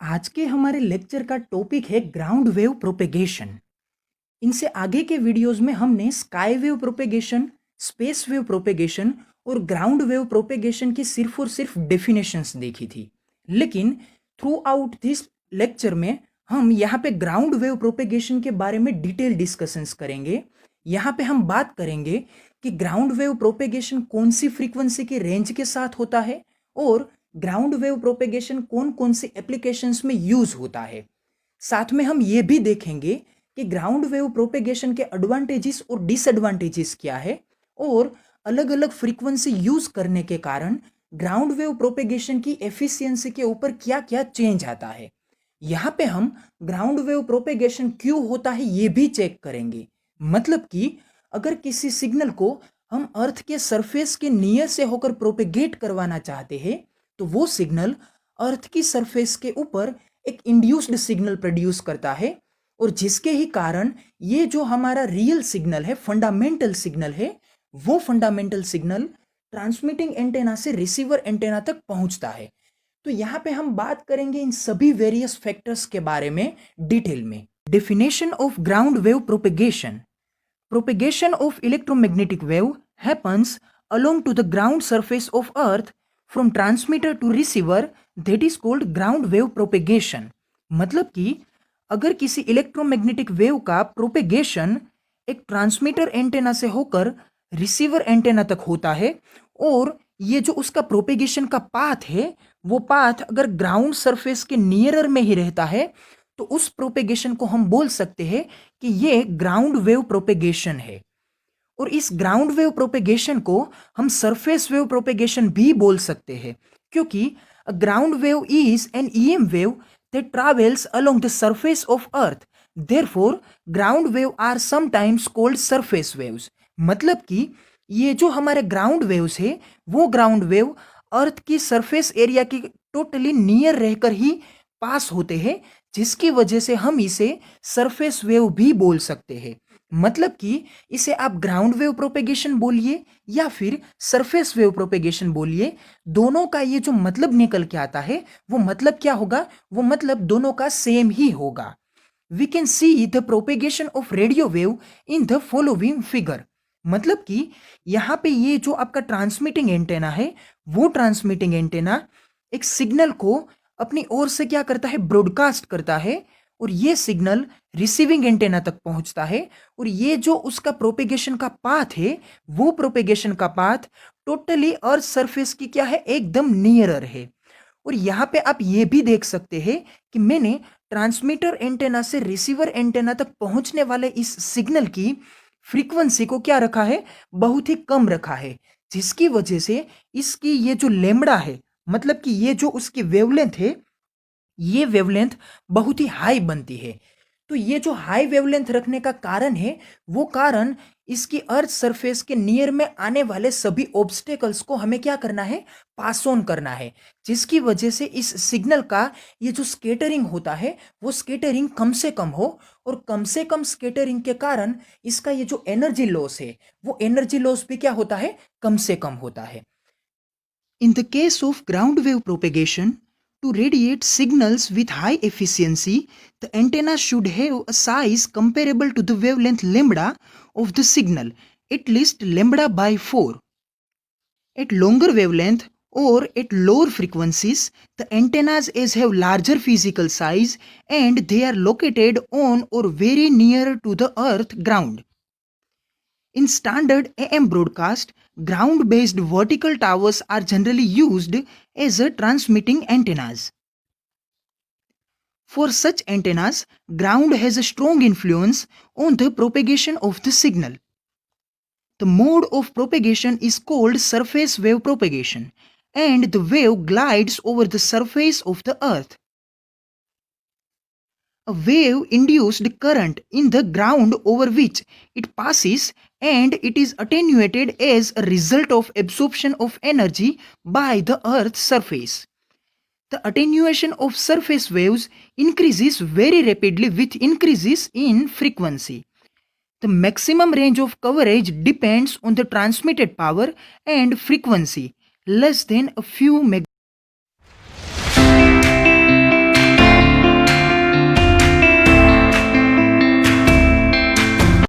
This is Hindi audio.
आज के हमारे लेक्चर का टॉपिक है ग्राउंड वेव प्रोपेगेशन। इनसे आगे के वीडियोस में हमने sky wave propagation, space wave propagation और ग्राउंड वेव प्रोपेगेशन की सिर्फ और सिर्फ डेफिनेशंस देखी थी। लेकिन थ्रू आउट दिस लेक्चर में हम यहाँ पे ग्राउंड वेव प्रोपेगेशन के बारे में डिटेल डिस्कशंस करेंगे। यहाँ पे हम बात करेंगे कि ग्राउंड वेव प्रोपेगेशन कौन सी फ्रीक्वेंसी के रेंज के साथ होता है और ग्राउंड वेव प्रोपेगेशन कौन कौन से एप्लीकेशंस में यूज होता है। साथ में हम ये भी देखेंगे कि ग्राउंड वेव प्रोपेगेशन के एडवांटेजेस और डिसएडवांटेजेस क्या है और अलग अलग फ्रीक्वेंसी यूज करने के कारण ग्राउंड वेव प्रोपेगेशन की एफिशिएंसी के ऊपर क्या क्या चेंज आता है। यहाँ पे हम ग्राउंड वेव प्रोपेगेशन क्यों होता है ये भी चेक करेंगे। मतलब कि अगर किसी सिग्नल को हम अर्थ के सरफेस के नियर से होकर प्रोपेगेट करवाना चाहते हैं तो वो सिग्नल अर्थ की सरफेस के ऊपर एक इंड्यूस्ड सिग्नल प्रोड्यूस करता है और जिसके ही कारण ये जो हमारा रियल सिग्नल है, फंडामेंटल सिग्नल है, वो फंडामेंटल सिग्नल ट्रांसमिटिंग एंटेना से रिसीवर एंटेना तक पहुंचता है। तो यहाँ पे हम बात करेंगे इन सभी वेरियस फैक्टर्स के बारे में डिटेल में। Definition of ground wave propagation. Propagation of electromagnetic wave happens along to the ground surface of earth from transmitter to receiver, that is called ground wave propagation। मतलब कि अगर किसी इलेक्ट्रोमैग्नेटिक वेव का प्रोपेगेशन एक ट्रांसमीटर एंटेना से होकर रिसीवर एंटेना तक होता है और ये जो उसका प्रोपेगेशन का पाथ है वो पाथ अगर ग्राउंड सरफेस के नियरर में ही रहता है तो उस प्रोपेगेशन को हम बोल सकते हैं कि ये ग्राउंड वेव प्रोपेगेशन है। और इस ग्राउंड वेव प्रोपेगेशन को हम सरफेस वेव प्रोपेगेशन भी बोल सकते हैं क्योंकि ground wave is an EM wave that travels along the surface of earth, therefore ground wave are sometimes called surface waves. मतलब कि ये जो हमारे ग्राउंड वेव्स है वो ग्राउंड वेव अर्थ की सरफेस एरिया की टोटली नियर रहकर ही पास होते हैं, जिसकी वजह से हम इसे सरफेस वेव भी बोल सकते हैं। मतलब कि इसे आप ग्राउंड वेव प्रोपेगेशन बोलिए या फिर सरफेस वेव प्रोपेगेशन बोलिए, दोनों का ये जो मतलब निकल के आता है वो मतलब क्या होगा, वो मतलब दोनों का सेम ही होगा। We can see the propagation of radio wave in the following figure. मतलब कि यहाँ पे ये जो आपका ट्रांसमिटिंग एंटेना है वो ट्रांसमिटिंग एंटेना एक सिग्नल को अपनी ओर से क्या करता है, ब्रॉडकास्ट करता है और ये सिग्नल रिसीविंग एंटेना तक पहुंचता है और ये जो उसका प्रोपेगेशन का पाथ है वो प्रोपेगेशन का पाथ टोटली अर्थ सरफेस की क्या है, एकदम नियरर है। और यहाँ पे आप ये भी देख सकते हैं कि मैंने ट्रांसमीटर एंटेना से रिसीवर एंटेना तक पहुंचने वाले इस सिग्नल की फ्रीक्वेंसी को क्या रखा है, बहुत ही कम रखा है, जिसकी वजह से इसकी ये जो लेमड़ा है, मतलब कि ये जो उसकी वेवलेंथ है ये वेवलेंथ बहुत ही हाई बनती है। तो ये जो हाई वेवलेंथ रखने का कारण है वो कारण इसकी अर्थ सरफेस के नियर में आने वाले सभी ऑब्स्टेकल्स को हमें क्या करना है, पास ऑन करना है, जिसकी वजह से इस सिग्नल का ये जो स्केटरिंग होता है वो स्केटरिंग कम से कम हो और कम से कम स्केटरिंग के कारण इसका ये जो एनर्जी लॉस है वो एनर्जी लॉस भी क्या होता है, कम से कम होता है। In the case of ground wave propagation, to radiate signals with high efficiency, the antenna should have a size comparable to the wavelength lambda of the signal, at least lambda by 4. At longer wavelength or at lower frequencies, the antennas as have larger physical size and they are located on or very near to the earth ground. In standard AM broadcast, ground-based vertical towers are generally used as a transmitting antennas. For such antennas, ground has a strong influence on the propagation of the signal. The mode of propagation is called surface wave propagation, and the wave glides over the surface of the earth. A wave induced current in the ground over which it passes and it is attenuated as a result of absorption of energy by the earth's surface. The attenuation of surface waves increases very rapidly with increases in frequency. The maximum range of coverage depends on the transmitted power and frequency, less than a few